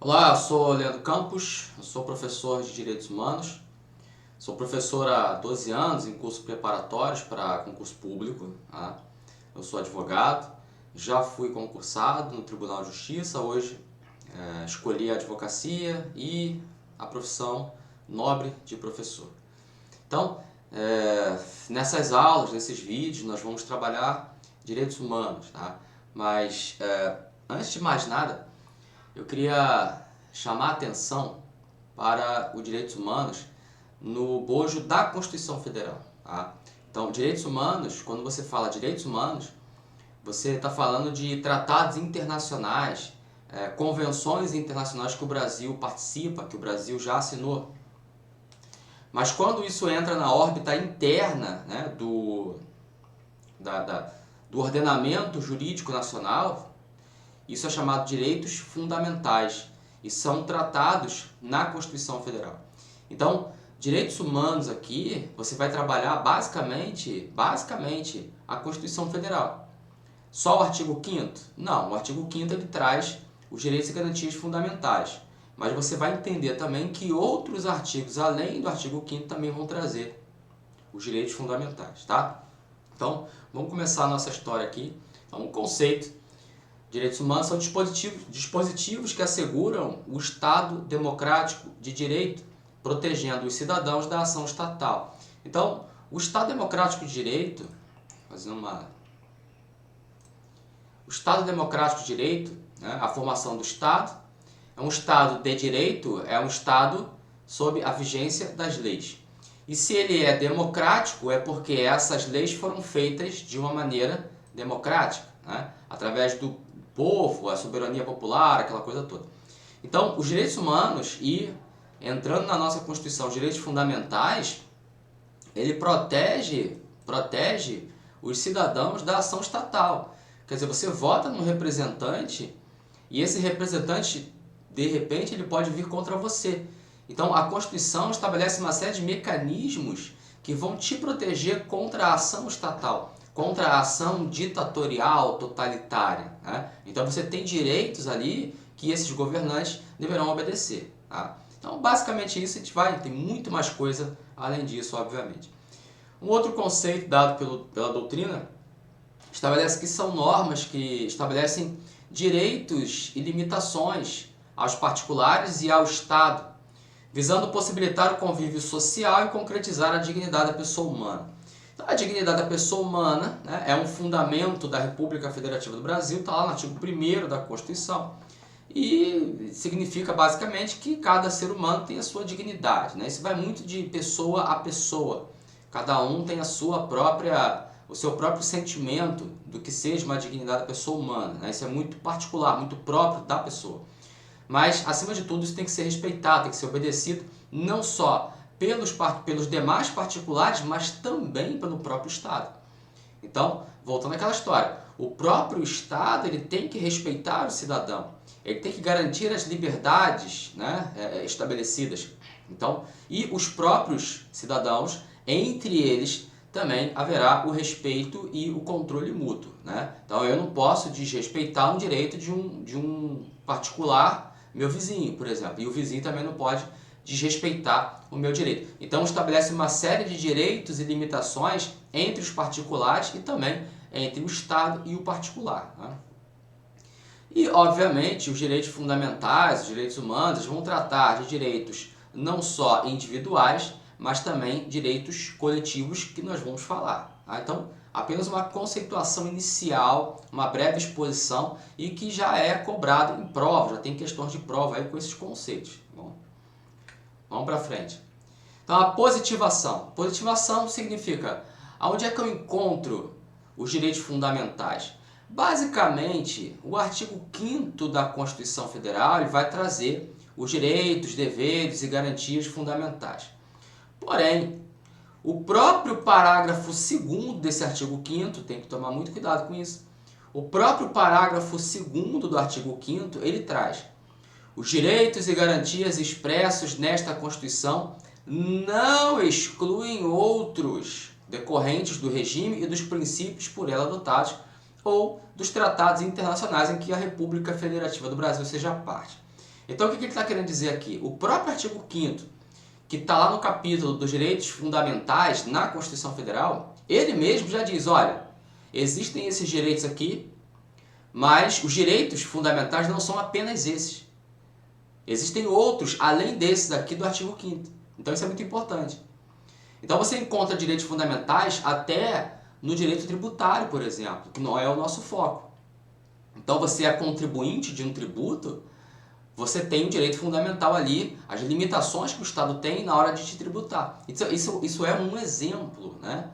Olá, eu sou Leandro Campos, eu sou professor de Direitos Humanos, sou professor há 12 anos em cursos preparatórios para concurso público, tá? Eu sou advogado, já fui concursado no Tribunal de Justiça, hoje escolhi a advocacia e a profissão nobre de professor. Então, nessas aulas, nesses vídeos, nós vamos trabalhar direitos humanos, tá? Mas, antes de mais nada, eu queria chamar a atenção para os direitos humanos no bojo da Constituição Federal. Tá? Então, direitos humanos, quando você fala direitos humanos, você está falando de tratados internacionais, convenções internacionais que o Brasil participa, que o Brasil já assinou. Mas quando isso entra na órbita interna, né, do ordenamento jurídico nacional, isso é chamado de direitos fundamentais e são tratados na Constituição Federal. Então, direitos humanos aqui, você vai trabalhar basicamente a Constituição Federal. Só o artigo 5º? Não, o artigo 5º ele traz os direitos e garantias fundamentais. Mas você vai entender também que outros artigos, além do artigo 5º, também vão trazer os direitos fundamentais, tá? Então, vamos começar a nossa história aqui. Então, um conceito. Direitos humanos são dispositivos que asseguram o Estado democrático de direito, protegendo os cidadãos da ação estatal. Então, o Estado democrático de direito, o Estado democrático de direito, né, a formação do Estado, é um Estado de direito, é um Estado sob a vigência das leis. E se ele é democrático, é porque essas leis foram feitas de uma maneira democrática, né, através do povo, a soberania popular, aquela coisa toda. Então, os direitos humanos e, entrando na nossa Constituição, os direitos fundamentais, ele protege os cidadãos da ação estatal. Quer dizer, você vota num representante e esse representante, de repente, ele pode vir contra você. Então, a Constituição estabelece uma série de mecanismos que vão te proteger contra a ação estatal, contra a ação ditatorial, totalitária. Né? Então você tem direitos ali que esses governantes deverão obedecer. Tá? Então basicamente isso, a gente tem muito mais coisa além disso, obviamente. Um outro conceito dado pela doutrina estabelece que são normas que estabelecem direitos e limitações aos particulares e ao Estado, visando possibilitar o convívio social e concretizar a dignidade da pessoa humana. Então, a dignidade da pessoa humana, né, é um fundamento da República Federativa do Brasil, está lá no artigo 1º da Constituição, e significa basicamente que cada ser humano tem a sua dignidade. Né? Isso vai muito de pessoa a pessoa. Cada um tem o seu próprio sentimento do que seja uma dignidade da pessoa humana. Né? Isso é muito particular, muito próprio da pessoa. Mas, acima de tudo, isso tem que ser respeitado, tem que ser obedecido, não só pelos demais particulares, mas também pelo próprio Estado. Então, voltando àquela história, o próprio Estado ele tem que respeitar o cidadão, ele tem que garantir as liberdades, né, estabelecidas. Então, e os próprios cidadãos, entre eles, também haverá o respeito e o controle mútuo. Né? Então, eu não posso desrespeitar um direito de um particular, meu vizinho, por exemplo, e o vizinho também não pode desrespeitar o meu direito. Então estabelece uma série de direitos e limitações entre os particulares e também entre o Estado e o particular. Né? E, obviamente, os direitos fundamentais, os direitos humanos, vão tratar de direitos não só individuais, mas também direitos coletivos que nós vamos falar. Tá? Então, apenas uma conceituação inicial, uma breve exposição e que já é cobrado em prova, já tem questões de prova aí com esses conceitos. Bom, vamos para frente. Então, a positivação. Positivação significa aonde é que eu encontro os direitos fundamentais? Basicamente, o artigo 5º da Constituição Federal ele vai trazer os direitos, deveres e garantias fundamentais. Porém, o próprio parágrafo 2º desse artigo 5º, tem que tomar muito cuidado com isso, o próprio parágrafo 2º do artigo 5º, ele traz: os direitos e garantias expressos nesta Constituição não excluem outros decorrentes do regime e dos princípios por ela adotados ou dos tratados internacionais em que a República Federativa do Brasil seja parte. Então o que ele está querendo dizer aqui? O próprio artigo 5º, que está lá no capítulo dos direitos fundamentais na Constituição Federal, ele mesmo já diz, olha, existem esses direitos aqui, mas os direitos fundamentais não são apenas esses. Existem outros, além desses aqui do artigo 5º. Então isso é muito importante. Então você encontra direitos fundamentais até no direito tributário, por exemplo, que não é o nosso foco. Então você é contribuinte de um tributo, você tem um direito fundamental ali, as limitações que o Estado tem na hora de te tributar. Isso é um exemplo, né?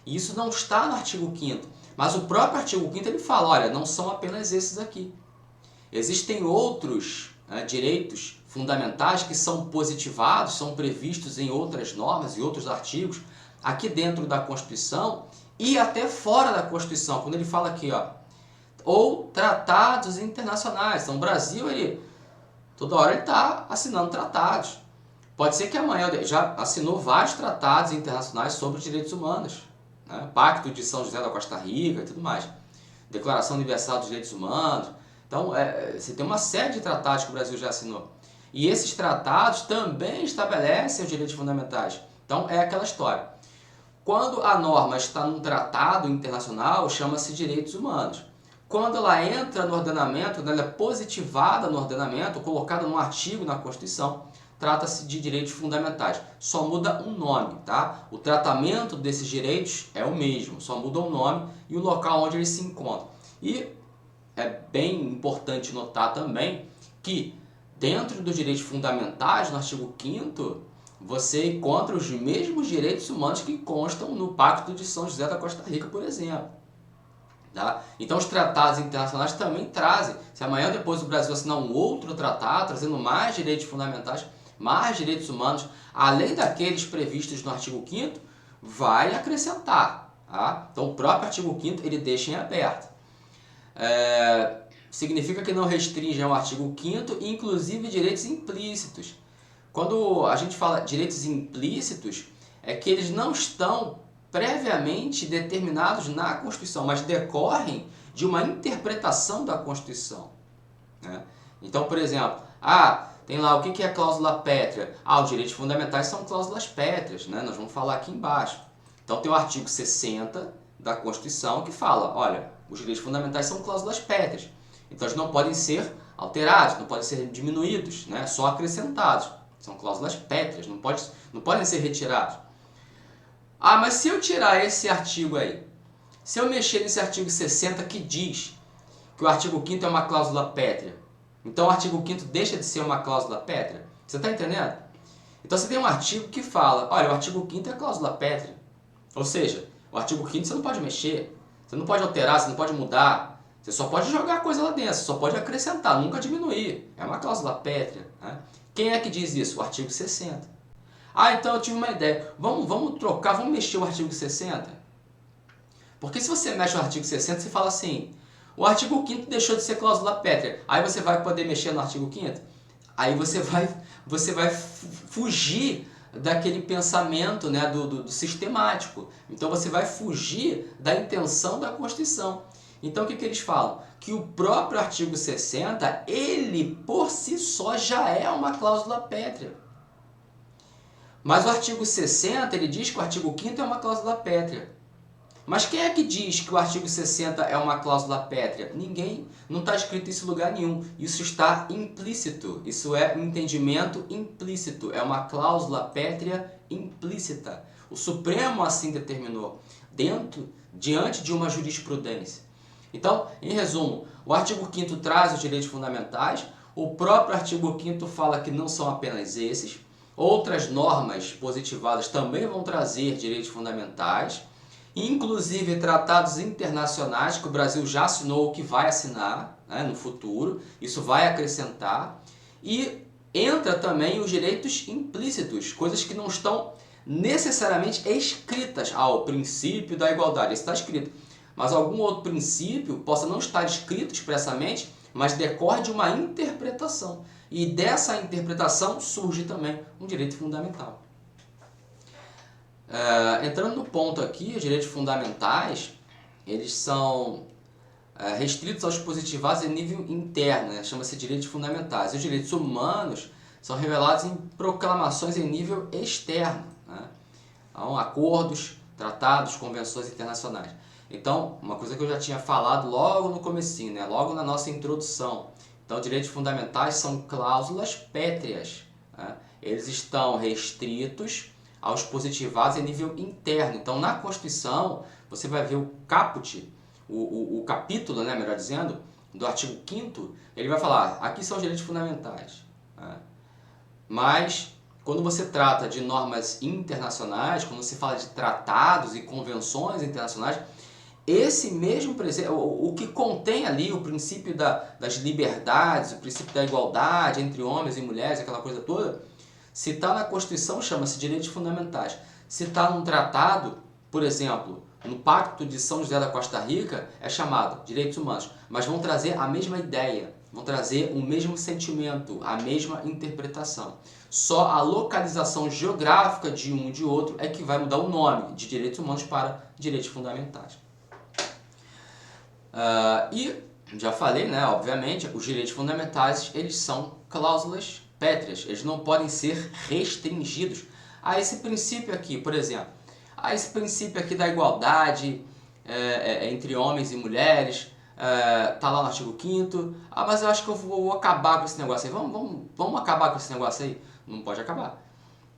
E isso não está no artigo 5º, mas o próprio artigo 5º ele fala, olha, não são apenas esses aqui. Existem outros direitos fundamentais que são positivados, são previstos em outras normas e outros artigos, aqui dentro da Constituição e até fora da Constituição, quando ele fala aqui, ó, ou tratados internacionais. Então o Brasil, toda hora ele está assinando tratados. Pode ser que amanhã já assinou vários tratados internacionais sobre direitos humanos, né? Pacto de São José da Costa Rica e tudo mais. Declaração Universal dos Direitos Humanos. Então, você tem uma série de tratados que o Brasil já assinou. E esses tratados também estabelecem os direitos fundamentais. Então, é aquela história. Quando a norma está num tratado internacional, chama-se direitos humanos. Quando ela entra no ordenamento, quando ela é positivada no ordenamento, colocada num artigo na Constituição, trata-se de direitos fundamentais. Só muda um nome, tá? O tratamento desses direitos é o mesmo, só muda o nome e o local onde eles se encontram. E é bem importante notar também que dentro dos direitos fundamentais, no artigo 5º, você encontra os mesmos direitos humanos que constam no Pacto de São José da Costa Rica, por exemplo. Tá? Então os tratados internacionais também trazem, se amanhã ou depois o Brasil assinar um outro tratado, trazendo mais direitos fundamentais, mais direitos humanos, além daqueles previstos no artigo 5º, vai acrescentar. Tá? Então o próprio artigo 5º ele deixa em aberto. Significa que não restringe ao artigo 5º, inclusive direitos implícitos. Quando a gente fala direitos implícitos, é que eles não estão previamente determinados na Constituição, mas decorrem de uma interpretação da Constituição, né? Então, por exemplo, tem lá o que é cláusula pétrea. Os direitos fundamentais são cláusulas pétreas, né? Nós vamos falar aqui embaixo. Então tem o artigo 60 da Constituição que fala, olha, os direitos fundamentais são cláusulas pétreas. Então eles não podem ser alterados, não podem ser diminuídos, né? Só acrescentados. São cláusulas pétreas, não podem ser retirados. Mas se eu tirar esse artigo aí, se eu mexer nesse artigo 60 que diz que o artigo 5º é uma cláusula pétrea, então o artigo 5º deixa de ser uma cláusula pétrea? Você está entendendo? Então você tem um artigo que fala, olha, o artigo 5º é cláusula pétrea. Ou seja, o artigo 5º você não pode mexer, você não pode alterar, você não pode mudar, você só pode jogar coisa lá dentro, você só pode acrescentar, nunca diminuir. É uma cláusula pétrea, né? Quem é que diz isso? O artigo 60. Então eu tive uma ideia. Vamos trocar, vamos mexer o artigo 60? Porque se você mexe o artigo 60, você fala assim, o artigo 5º deixou de ser cláusula pétrea. Aí você vai poder mexer no artigo 5º? Aí você vai fugir daquele pensamento, né, do sistemático. Então você vai fugir da intenção da Constituição. Então o que eles falam? Que o próprio artigo 60, ele por si só já é uma cláusula pétrea. Mas o artigo 60, ele diz que o artigo 5º é uma cláusula pétrea. Mas quem é que diz que o artigo 60 é uma cláusula pétrea? Ninguém, não está escrito isso em lugar nenhum. Isso está implícito, isso é um entendimento implícito, é uma cláusula pétrea implícita. O Supremo assim determinou, diante de uma jurisprudência. Então, em resumo, o artigo 5º traz os direitos fundamentais, o próprio artigo 5º fala que não são apenas esses, outras normas positivadas também vão trazer direitos fundamentais, inclusive tratados internacionais que o Brasil já assinou ou que vai assinar, né, no futuro, isso vai acrescentar, e entra também os direitos implícitos, coisas que não estão necessariamente escritas, o princípio da igualdade, isso está escrito, mas algum outro princípio possa não estar escrito expressamente, mas decorre de uma interpretação, e dessa interpretação surge também um direito fundamental. Entrando no ponto aqui, os direitos fundamentais, eles são restritos aos positivados em nível interno, né? Chama-se direitos fundamentais. E os direitos humanos são revelados em proclamações em nível externo, né? Então, acordos, tratados, convenções internacionais. Então, uma coisa que eu já tinha falado logo no comecinho, né? Logo na nossa introdução. Então, direitos fundamentais são cláusulas pétreas, né? Eles estão restritos aos positivados em nível interno. Então, na Constituição, você vai ver o caput, o capítulo, né, melhor dizendo, do artigo 5º, ele vai falar, aqui são os direitos fundamentais, né? Mas, quando você trata de normas internacionais, quando você fala de tratados e convenções internacionais, esse mesmo preceito, o que contém ali o princípio das liberdades, o princípio da igualdade entre homens e mulheres, aquela coisa toda, se está na Constituição, chama-se direitos fundamentais. Se está num tratado, por exemplo, no Pacto de São José da Costa Rica, é chamado direitos humanos, mas vão trazer a mesma ideia, vão trazer o mesmo sentimento, a mesma interpretação. Só a localização geográfica de um e de outro é que vai mudar o nome de direitos humanos para direitos fundamentais. E já falei, né, obviamente, os direitos fundamentais, eles são cláusulas pétreas, eles não podem ser restringidos a esse princípio aqui, por exemplo, a esse princípio aqui da igualdade entre homens e mulheres, tá lá no artigo 5º, mas eu acho que eu vou acabar com esse negócio aí, vamos acabar com esse negócio aí? Não pode acabar.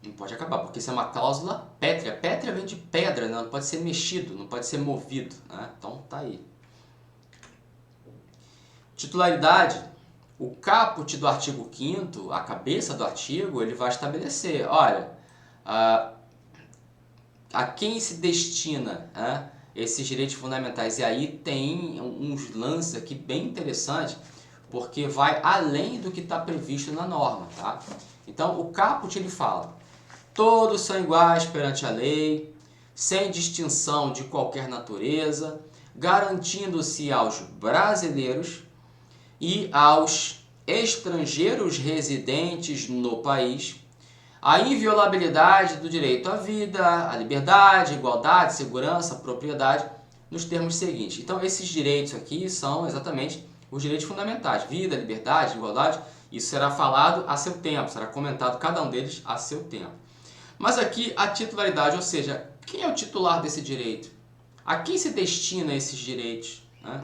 Não pode acabar, porque isso é uma cláusula pétrea. Pétrea vem de pedra, né? Não pode ser mexido, não pode ser movido, né? Então tá aí. Titularidade, o caput do artigo 5º, a cabeça do artigo, ele vai estabelecer, olha, a quem se destina esses direitos fundamentais. E aí tem uns lances aqui bem interessantes, porque vai além do que está previsto na norma, tá? Então o caput ele fala, todos são iguais perante a lei, sem distinção de qualquer natureza, garantindo-se aos brasileiros e aos estrangeiros residentes no país a inviolabilidade do direito à vida, à liberdade, igualdade, segurança, propriedade, nos termos seguintes. Então, esses direitos aqui são exatamente os direitos fundamentais, vida, liberdade, igualdade. Isso será falado a seu tempo, será comentado cada um deles a seu tempo. Mas aqui a titularidade, ou seja, quem é o titular desse direito? A quem se destina esses direitos, né?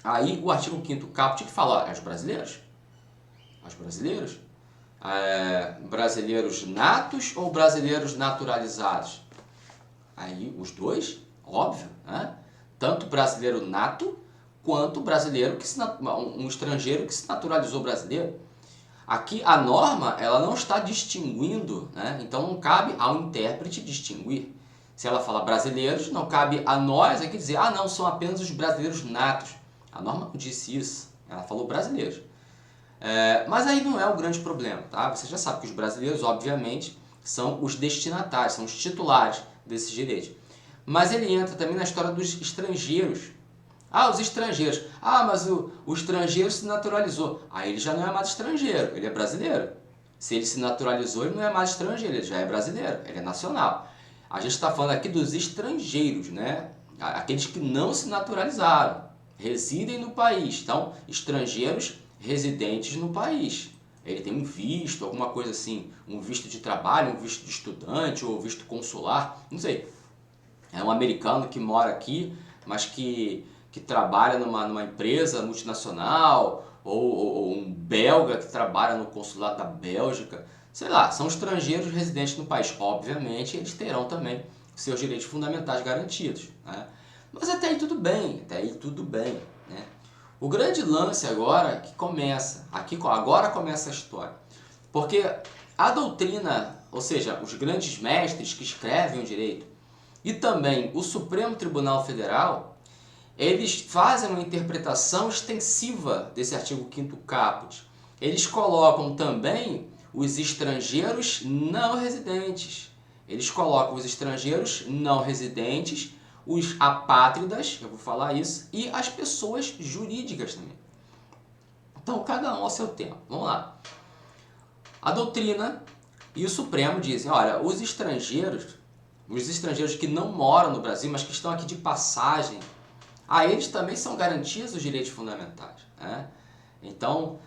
Aí o artigo 5º caput que fala, aos brasileiros? Aos brasileiros? Brasileiros natos ou brasileiros naturalizados? Aí os dois, óbvio, né? Tanto brasileiro nato quanto brasileiro um estrangeiro que se naturalizou brasileiro. Aqui a norma ela não está distinguindo, né? Então não cabe ao intérprete distinguir. Se ela fala brasileiros, não cabe a nós aqui dizer, não, são apenas os brasileiros natos. A norma não disse isso, ela falou brasileiros. Mas aí não é o grande problema, tá? Você já sabe que os brasileiros, obviamente, são os destinatários, são os titulares desses direitos. Mas ele entra também na história dos estrangeiros. Os estrangeiros. Mas o estrangeiro se naturalizou. Aí ele já não é mais estrangeiro, ele é brasileiro. Se ele se naturalizou, ele não é mais estrangeiro, ele já é brasileiro, ele é nacional. A gente está falando aqui dos estrangeiros, né? Aqueles que não se naturalizaram, residem no país. Então, estrangeiros residentes no país. Ele tem um visto, alguma coisa assim, um visto de trabalho, um visto de estudante ou visto consular, não sei. É um americano que mora aqui, mas que trabalha numa empresa multinacional, ou um belga que trabalha no consulado da Bélgica, sei lá, são estrangeiros residentes no país. Obviamente, eles terão também seus direitos fundamentais garantidos, né? Mas até aí tudo bem, né? O grande lance agora que começa, agora começa a história, porque a doutrina, ou seja, os grandes mestres que escrevem o direito e também o Supremo Tribunal Federal, eles fazem uma interpretação extensiva desse artigo 5º caput. Eles colocam também os estrangeiros não residentes. Eles colocam os estrangeiros não residentes, os apátridas, eu vou falar isso, e as pessoas jurídicas também. Então, cada um ao seu tempo. Vamos lá. A doutrina e o Supremo dizem, olha, os estrangeiros que não moram no Brasil, mas que estão aqui de passagem, a eles também são garantidos os direitos fundamentais, né? Então,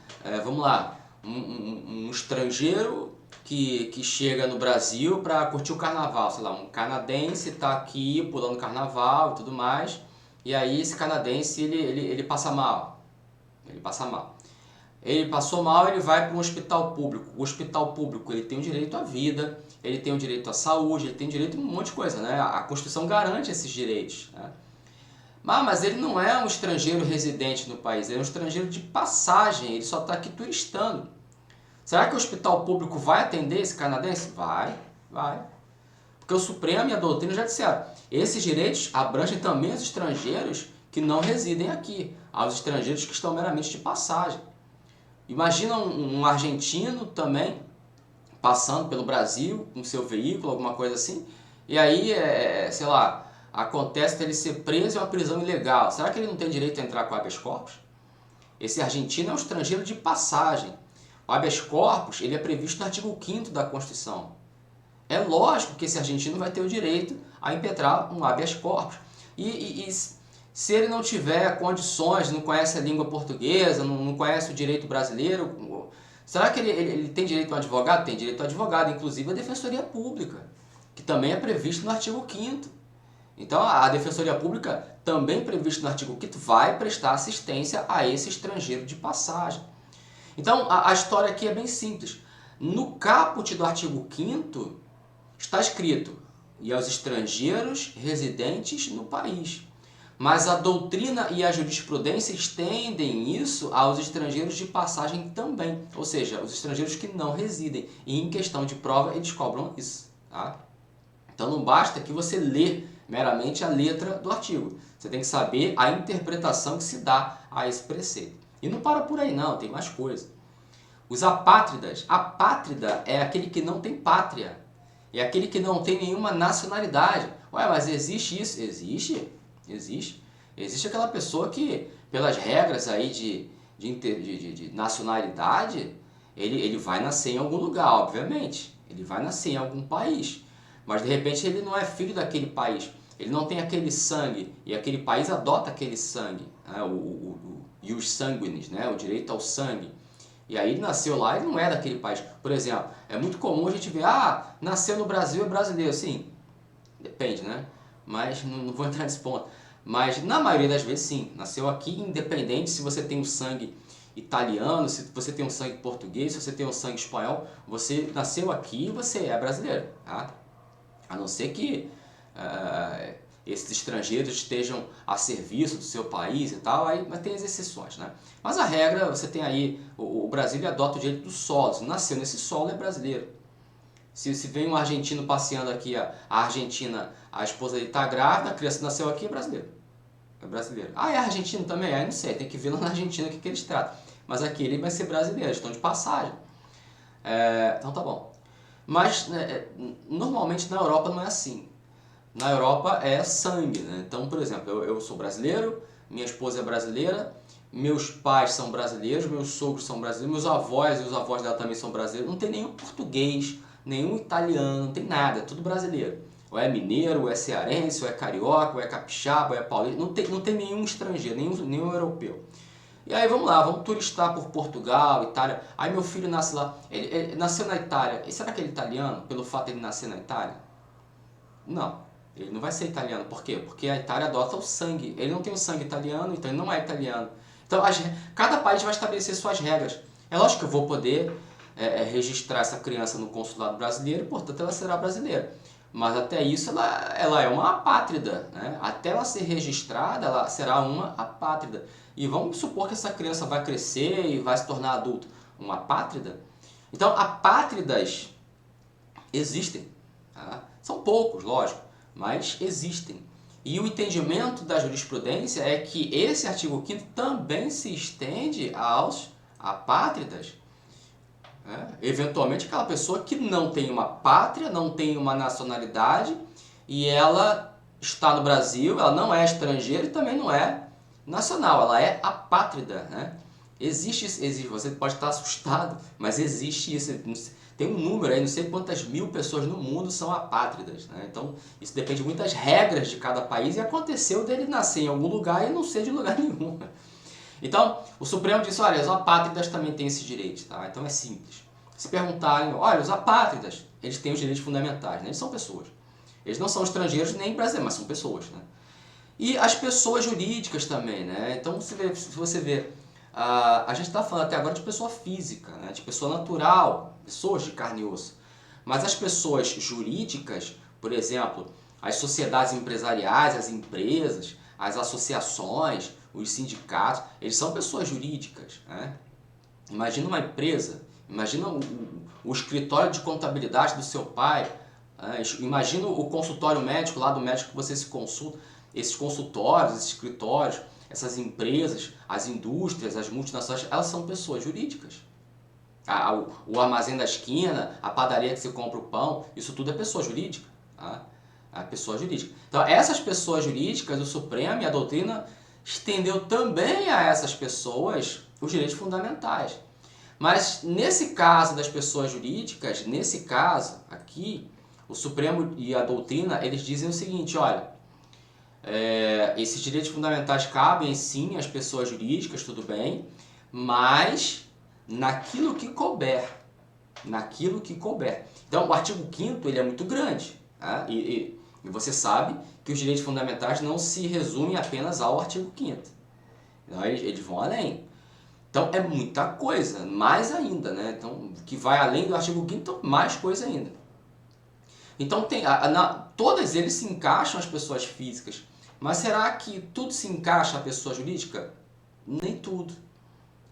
vamos lá, um estrangeiro que chega no Brasil para curtir o carnaval, sei lá, um canadense está aqui pulando carnaval e tudo mais, e aí esse canadense ele passa mal, ele passa mal. Ele passou mal, ele vai para um hospital público. O hospital público ele tem o direito à vida, ele tem o direito à saúde, ele tem direito a um monte de coisa, né? A Constituição garante esses direitos, né? Mas ele não é um estrangeiro residente no país, ele é um estrangeiro de passagem, ele só está aqui turistando. Será que o hospital público vai atender esse canadense? Vai. Porque o Supremo e a doutrina já disseram, esses direitos abrangem também os estrangeiros que não residem aqui, aos estrangeiros que estão meramente de passagem. Imagina um argentino também passando pelo Brasil com seu veículo, alguma coisa assim, e aí, sei lá, acontece dele ser preso em uma prisão ilegal. Será que ele não tem direito a entrar com habeas corpus? Esse argentino é um estrangeiro de passagem. O habeas corpus ele é previsto no artigo 5º da Constituição. É lógico que esse argentino vai ter o direito a impetrar um habeas corpus. E se ele não tiver condições, não conhece a língua portuguesa, não conhece o direito brasileiro, será que ele tem direito a um advogado? Tem direito a um advogado, inclusive a Defensoria Pública, que também é previsto no artigo 5º. Então a Defensoria Pública, também previsto no artigo 5º, vai prestar assistência a esse estrangeiro de passagem. Então a história aqui é bem simples. No caput do artigo 5º está escrito, e aos estrangeiros residentes no país. Mas a doutrina e a jurisprudência estendem isso aos estrangeiros de passagem também, ou seja, os estrangeiros que não residem. E em questão de prova eles cobram isso, tá? Então não basta que você lê meramente a letra do artigo. Você tem que saber a interpretação que se dá a esse preceito. E não para por aí não, tem mais coisa. Os apátridas. Apátrida é aquele que não tem pátria. É aquele que não tem nenhuma nacionalidade. Ué, mas existe isso? Existe. Existe aquela pessoa que, pelas regras aí de nacionalidade, ele vai nascer em algum lugar, obviamente. Ele vai nascer em algum país. Mas de repente ele não é filho daquele país. Ele não tem aquele sangue. E aquele país adota aquele sangue. Né? E os sanguíneos, né? O direito ao sangue. E aí ele nasceu lá e não é daquele país. Por exemplo, é muito comum a gente ver, nasceu no Brasil, é brasileiro. Sim, depende, né? Mas não vou entrar nesse ponto. Mas na maioria das vezes sim, nasceu aqui, independente se você tem um sangue italiano, se você tem um sangue português, se você tem um sangue espanhol, você nasceu aqui e você é brasileiro, tá? A não ser que esses estrangeiros estejam a serviço do seu país e tal, aí mas tem as exceções, né? Mas a regra, você tem aí, o Brasil adota o direito do solo, se nasceu nesse solo é brasileiro. Se vem um argentino passeando aqui, a Argentina, a esposa dele está grávida, a criança nasceu aqui, é brasileiro. É brasileiro. É argentino também? Aí não sei, tem que ver lá na Argentina o que eles tratam. Mas aqui ele vai ser brasileiro, estão de passagem. Então tá bom. Mas normalmente na Europa não é assim. Na Europa é sangue, né? Então, por exemplo, eu sou brasileiro, minha esposa é brasileira, meus pais são brasileiros, meus sogros são brasileiros, meus avós e os avós dela também são brasileiros. Não tem nenhum português, nenhum italiano, não tem nada, é tudo brasileiro. Ou é mineiro, ou é cearense, ou é carioca, ou é capixaba, ou é paulista. Não tem nenhum estrangeiro, nenhum europeu. E aí vamos lá, vamos turistar por Portugal, Itália. Aí meu filho nasce lá, ele nasceu na Itália. E será que ele é italiano, pelo fato de ele nascer na Itália? Não, ele não vai ser italiano. Por quê? Porque a Itália adota o sangue. Ele não tem o sangue italiano, então ele não é italiano. Então cada país vai estabelecer suas regras. É lógico que eu vou poder registrar essa criança no consulado brasileiro, portanto ela será brasileira. Mas até isso ela é uma apátrida, né? Até ela ser registrada, ela será uma apátrida. E vamos supor que essa criança vai crescer e vai se tornar adulto. Uma apátrida? Então, apátridas existem. Tá? São poucos, lógico, mas existem. E o entendimento da jurisprudência é que esse artigo 5º também se estende aos apátridas. Eventualmente aquela pessoa que não tem uma pátria, não tem uma nacionalidade e ela está no Brasil, ela não é estrangeira e também não é nacional, ela é apátrida, né? Existe, você pode estar assustado, mas existe isso. Tem um número aí, não sei quantas mil pessoas no mundo são apátridas, né? Então, isso depende muito das regras de cada país e aconteceu dele nascer em algum lugar e não ser de lugar nenhum. Então, o Supremo disse, olha, os apátridas também têm esse direito, tá? Então é simples. Se perguntarem, olha, os apátridas, eles têm os direitos fundamentais, né? Eles são pessoas. Eles não são estrangeiros nem brasileiros, mas são pessoas, né? E as pessoas jurídicas também, né? Então, se você vê, a gente está falando até agora de pessoa física, né? De pessoa natural, pessoas de carne e osso. Mas as pessoas jurídicas, por exemplo, as sociedades empresariais, as empresas, as associações, os sindicatos, eles são pessoas jurídicas, né? Imagina uma empresa, imagina o escritório de contabilidade do seu pai, né? Imagina o consultório médico lá do médico que você se consulta. Esses consultórios, esses escritórios, essas empresas, as indústrias, as multinacionais, elas são pessoas jurídicas. O armazém da esquina, a padaria que você compra o pão, isso tudo é pessoa jurídica. Tá? A pessoa jurídica. Então, essas pessoas jurídicas, o Supremo e a doutrina estendeu também a essas pessoas os direitos fundamentais. Mas nesse caso das pessoas jurídicas, nesse caso aqui, o Supremo e a doutrina, eles dizem o seguinte, olha, esses direitos fundamentais cabem sim às pessoas jurídicas, tudo bem, mas naquilo que couber. Naquilo que couber. Então, o artigo 5º ele é muito grande. Tá? E você sabe que os direitos fundamentais não se resumem apenas ao artigo 5º. Então, eles vão além. Então, é muita coisa, mais ainda, né? Então, que vai além do artigo 5º, então, mais coisa ainda. Então, todas eles se encaixam às pessoas físicas. Mas será que tudo se encaixa à pessoa jurídica? Nem tudo.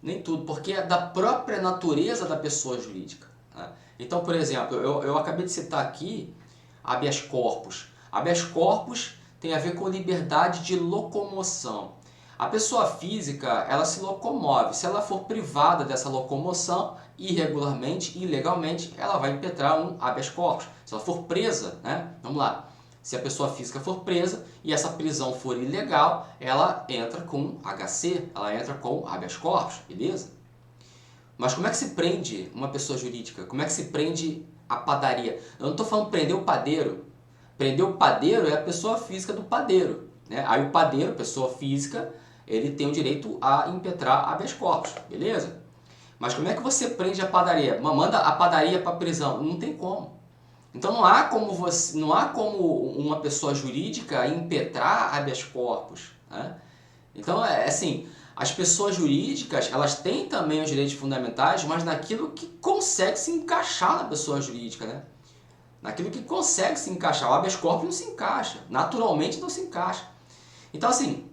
Nem tudo, porque é da própria natureza da pessoa jurídica. Né? Então, por exemplo, eu acabei de citar aqui habeas corpus. Habeas corpus tem a ver com liberdade de locomoção. A pessoa física, ela se locomove. Se ela for privada dessa locomoção, irregularmente, ilegalmente, ela vai impetrar um habeas corpus. Se ela for presa, né? Vamos lá. Se a pessoa física for presa e essa prisão for ilegal, ela entra com HC, ela entra com habeas corpus, beleza? Mas como é que se prende uma pessoa jurídica? Como é que se prende a padaria? Eu não estou falando prender o padeiro. Prender o padeiro é a pessoa física do padeiro. Né? Aí o padeiro, pessoa física, ele tem o direito a impetrar habeas corpus, beleza? Mas como é que você prende a padaria? Manda a padaria para a prisão? Não tem como. Então não há como uma pessoa jurídica impetrar habeas corpus. Né? Então assim, as pessoas jurídicas elas têm também os direitos fundamentais, mas naquilo que consegue se encaixar na pessoa jurídica, né? Naquilo que consegue se encaixar. O habeas corpus não se encaixa, naturalmente não se encaixa. Então assim,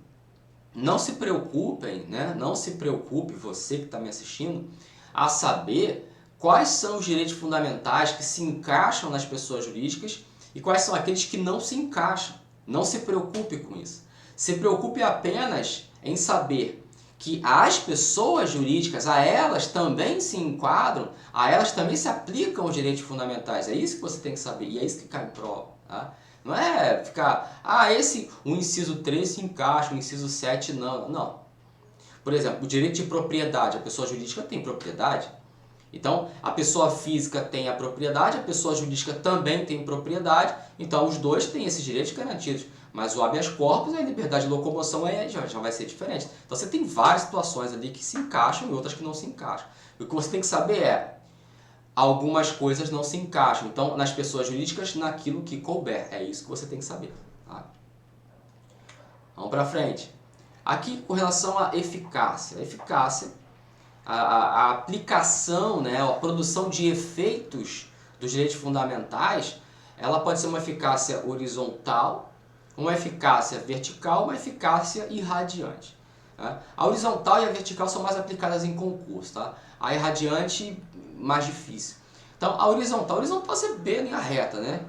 não se preocupem, né? Não se preocupe, você que está me assistindo, a saber quais são os direitos fundamentais que se encaixam nas pessoas jurídicas e quais são aqueles que não se encaixam. Não se preocupe com isso. Se preocupe apenas em saber que as pessoas jurídicas, a elas também se enquadram, a elas também se aplicam os direitos fundamentais. É isso que você tem que saber e é isso que cai em prova. Tá? Não é ficar, o inciso 3 se encaixa, o inciso 7 não. Não. Por exemplo, o direito de propriedade, a pessoa jurídica tem propriedade. Então, a pessoa física tem a propriedade, a pessoa jurídica também tem propriedade, então os dois têm esses direitos garantidos. Mas o habeas corpus e a liberdade de locomoção já vai ser diferente. Então você tem várias situações ali que se encaixam e outras que não se encaixam. O que você tem que saber é, algumas coisas não se encaixam. Então, nas pessoas jurídicas, naquilo que couber. É isso que você tem que saber. Tá? Vamos para frente. Aqui, com relação à eficácia. A aplicação, né, a produção de efeitos dos direitos fundamentais, ela pode ser uma eficácia horizontal, uma eficácia vertical, uma eficácia irradiante. Tá? A horizontal e a vertical são mais aplicadas em concurso, tá? A irradiante, mais difícil. Então, a horizontal você vê em linha reta, né?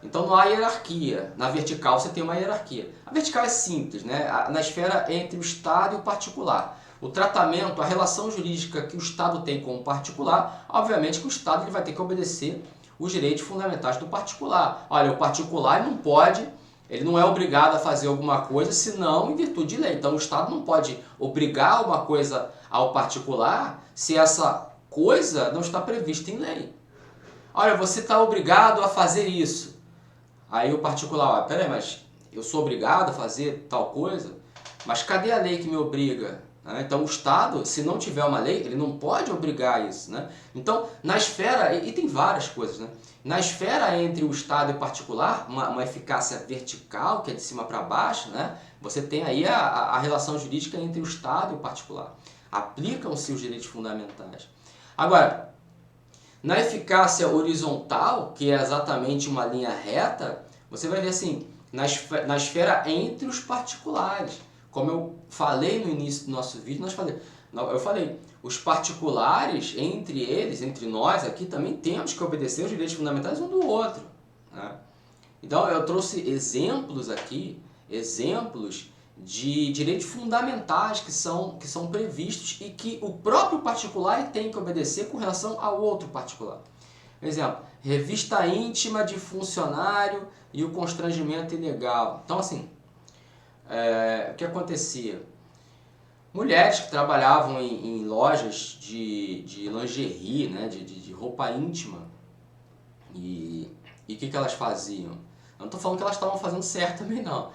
Então não há hierarquia. Na vertical você tem uma hierarquia. A vertical é simples, né? Na esfera entre o Estado e o particular. O tratamento, a relação jurídica que o Estado tem com o particular, obviamente que o Estado ele vai ter que obedecer os direitos fundamentais do particular. Olha, o particular não pode Ele não é obrigado a fazer alguma coisa, senão em virtude de lei. Então o Estado não pode obrigar uma coisa ao particular se essa coisa não está prevista em lei. Olha, você está obrigado a fazer isso. Aí o particular, olha, peraí, mas eu sou obrigado a fazer tal coisa? Mas cadê a lei que me obriga? Então o Estado, se não tiver uma lei, ele não pode obrigar isso. Né? Então, na esfera, e tem várias coisas, né? Na esfera entre o Estado e o particular, uma eficácia vertical, que é de cima para baixo, né? Você tem aí a relação jurídica entre o Estado e o particular. Aplicam-se os direitos fundamentais. Agora, na eficácia horizontal, que é exatamente uma linha reta, você vai ver assim, na esfera entre os particulares. Como eu falei no início do nosso vídeo, eu falei, os particulares, entre eles, entre nós aqui, também temos que obedecer os direitos fundamentais um do outro. Né? Então eu trouxe exemplos aqui, exemplos de direitos fundamentais que são previstos e que o próprio particular tem que obedecer com relação ao outro particular. Por exemplo, revista íntima de funcionário e o constrangimento ilegal. Então assim, o que acontecia? Mulheres que trabalhavam em lojas de lingerie, né, de roupa íntima, e o que elas faziam? Eu não estou falando que elas estavam fazendo certo também não.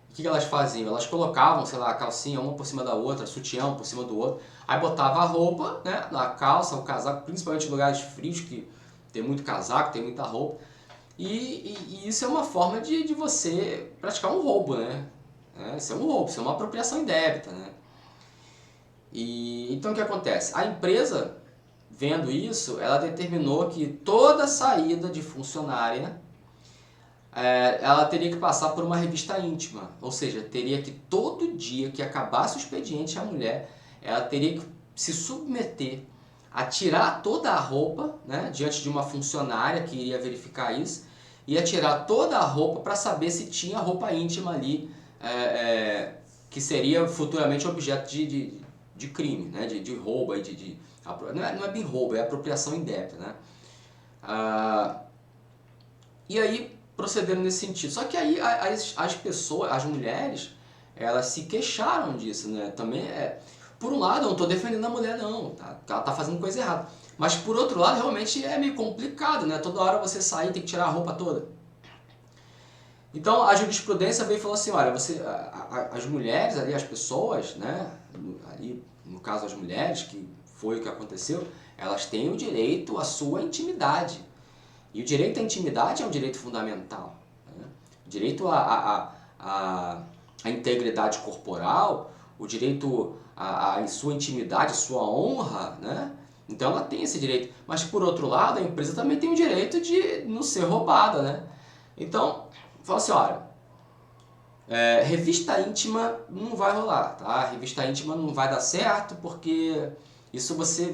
O que elas faziam? Elas colocavam, sei lá, a calcinha uma por cima da outra, sutiã por cima do outro, aí botava a roupa, né, a calça, o casaco, principalmente em lugares frios, que tem muito casaco, tem muita roupa, e isso é uma forma de você praticar um roubo, né? Isso é um roubo, isso é uma apropriação indébita, né? Então o que acontece? A empresa, vendo isso, ela determinou que toda saída de funcionária ela teria que passar por uma revista íntima, ou seja, teria que todo dia que acabasse o expediente, a mulher ela teria que se submeter a tirar toda a roupa, né, diante de uma funcionária que iria verificar isso, ia tirar toda a roupa para saber se tinha roupa íntima ali, que seria futuramente objeto de crime, né, de roubo, não é bem roubo, é apropriação indébita. Né? E aí procederam nesse sentido. Só que aí as pessoas, as mulheres, elas se queixaram disso, né? Também por um lado, eu não estou defendendo a mulher não, tá? Ela está fazendo coisa errada. Mas por outro lado, realmente é meio complicado, né? Toda hora você sair tem que tirar a roupa toda. Então a jurisprudência veio e falou assim, olha, as mulheres ali, as pessoas, né? Ali, no caso as mulheres, que foi o que aconteceu, elas têm o direito à sua intimidade. E o direito à intimidade é um direito fundamental. Né? O direito à integridade corporal, o direito à sua intimidade, à sua honra, né? Então ela tem esse direito. Mas por outro lado, a empresa também tem o direito de não ser roubada. Né? Então, fala assim, olha, revista íntima não vai rolar, tá? Revista íntima não vai dar certo porque isso você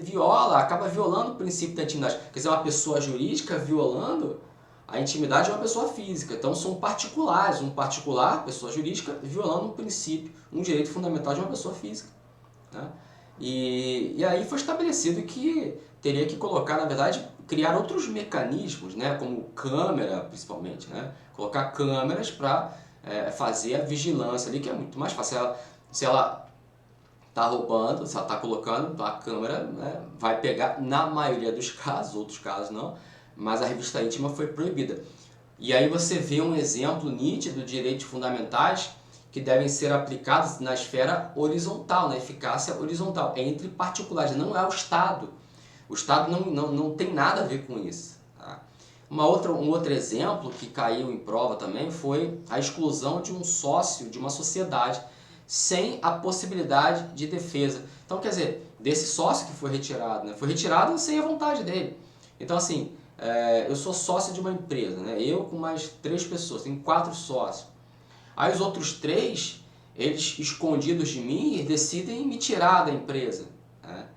acaba violando o princípio da intimidade. Quer dizer, uma pessoa jurídica violando a intimidade de uma pessoa física. Então são particulares, um particular, pessoa jurídica, violando um princípio, um direito fundamental de uma pessoa física. Né? E aí foi estabelecido que teria que colocar, na verdade, criar outros mecanismos, né? Como câmera, principalmente, né? Colocar câmeras para fazer a vigilância ali, que é muito mais fácil. Se ela está roubando, se ela está colocando, a câmera, né, vai pegar, na maioria dos casos, outros casos não, mas a revista íntima foi proibida. E aí você vê um exemplo nítido de direitos fundamentais que devem ser aplicados na esfera horizontal, na eficácia horizontal, entre particulares, não é o Estado. O Estado não tem nada a ver com isso. Tá? Um outro exemplo que caiu em prova também foi a exclusão de um sócio de uma sociedade sem a possibilidade de defesa. Então, quer dizer, desse sócio que foi retirado, né? Foi retirado sem a vontade dele. Então, assim, eu sou sócio de uma empresa, né? Eu com mais 3 pessoas, tenho 4 sócios. Aí os outros 3, eles escondidos de mim, decidem me tirar da empresa. Né?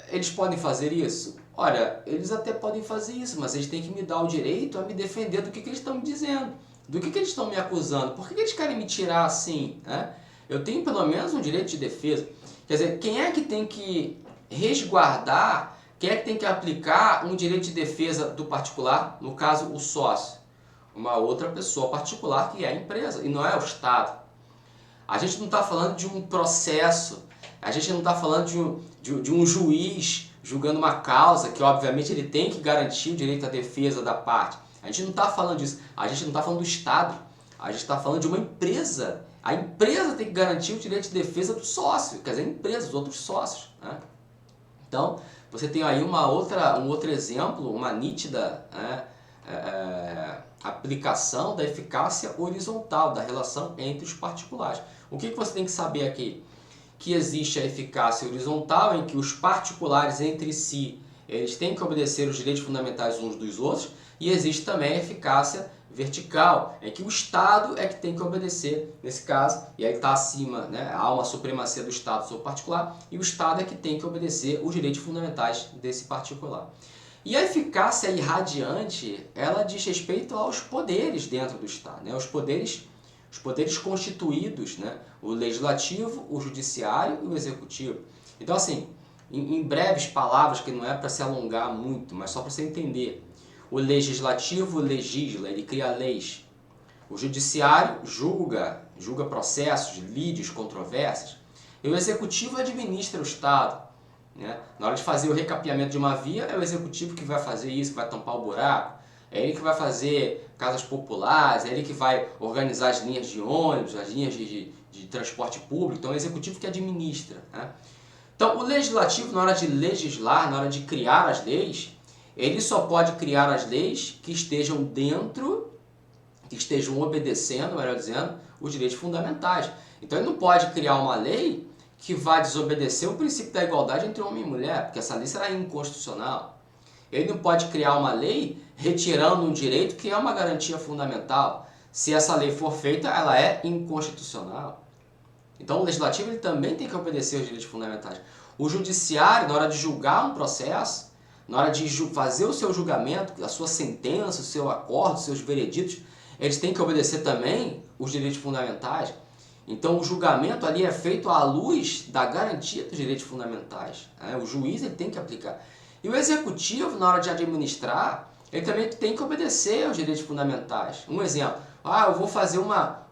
Eles podem fazer isso? Olha, eles até podem fazer isso, mas eles têm que me dar o direito a me defender do que eles estão me dizendo. Do que eles estão me acusando? Por que eles querem me tirar assim? Né? Eu tenho pelo menos um direito de defesa. Quer dizer, quem é que tem que quem é que tem que aplicar um direito de defesa do particular? No caso, o sócio. uma outra pessoa particular que é a empresa, e não é o Estado. A gente não está falando de um processo, a gente não está falando de um juiz julgando uma causa que obviamente ele tem que garantir o direito à defesa da parte. A gente não está falando disso, a gente não está falando do Estado, a gente está falando de uma empresa. A empresa tem que garantir o direito de defesa do sócio, quer dizer, a empresa, os outros sócios, né? Então, você tem aí um outro exemplo, uma nítida, né, aplicação da eficácia horizontal, da relação entre os particulares. O que você tem que saber aqui? Que existe a eficácia horizontal, em que os particulares entre si eles têm que obedecer os direitos fundamentais uns dos outros, e existe também a eficácia vertical, em que o Estado é que tem que obedecer, nesse caso, e aí está acima, né, há uma supremacia do Estado sobre o particular, e o Estado é que tem que obedecer os direitos fundamentais desse particular. E a eficácia irradiante, ela diz respeito aos poderes dentro do Estado, né, os poderes constituídos, né, o legislativo, o judiciário e o executivo. Então, assim, em breves palavras, que não é para se alongar muito, mas só para você entender. O legislativo legisla, ele cria leis. O judiciário julga processos, lides, controvérsias. E o executivo administra o Estado, né? Na hora de fazer o recapeamento de uma via, é o executivo que vai fazer isso, que vai tampar o buraco. É ele que vai fazer casas populares, é ele que vai organizar as linhas de ônibus, as linhas de transporte público. Então é o executivo que administra, né? Então o legislativo, na hora de legislar, na hora de criar as leis, ele só pode criar as leis que estejam dentro, que estejam obedecendo, melhor dizendo, os direitos fundamentais. Então ele não pode criar uma lei que vai desobedecer o princípio da igualdade entre homem e mulher, porque essa lei será inconstitucional. Ele não pode criar uma lei retirando um direito que é uma garantia fundamental. Se essa lei for feita, ela é inconstitucional. Então o legislativo ele também tem que obedecer os direitos fundamentais. O judiciário, na hora de julgar um processo, na hora de fazer o seu julgamento, a sua sentença, o seu acordo, os seus vereditos, eles têm que obedecer também os direitos fundamentais. Então o julgamento ali é feito à luz da garantia dos direitos fundamentais, né? O juiz ele tem que aplicar. E o executivo, na hora de administrar, ele também tem que obedecer aos direitos fundamentais. Um exemplo, eu vou fazer uma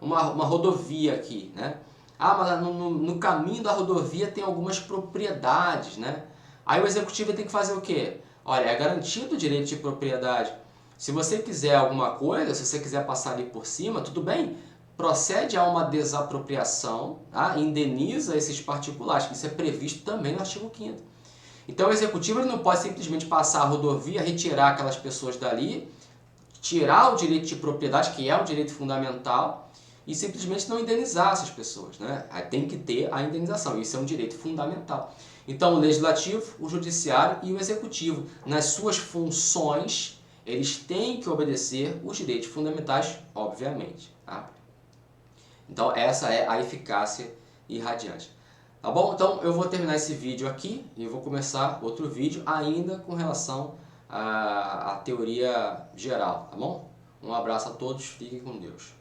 rodovia aqui, né? Mas no caminho da rodovia tem algumas propriedades, né? Aí o executivo tem que fazer o quê? Olha, é garantido o direito de propriedade. Se você quiser alguma coisa, se você quiser passar ali por cima, tudo bem, procede a uma desapropriação, tá? Indeniza esses particulares, isso é previsto também no artigo 5º. Então o executivo ele não pode simplesmente passar a rodovia, retirar aquelas pessoas dali, tirar o direito de propriedade, que é um direito fundamental, e simplesmente não indenizar essas pessoas, né? Aí tem que ter a indenização, isso é um direito fundamental. Então o legislativo, o judiciário e o executivo, nas suas funções, eles têm que obedecer os direitos fundamentais, obviamente, tá? Então essa é a eficácia irradiante. Tá bom? Então eu vou terminar esse vídeo aqui e vou começar outro vídeo ainda com relação à teoria geral, tá bom? Um abraço a todos, fiquem com Deus.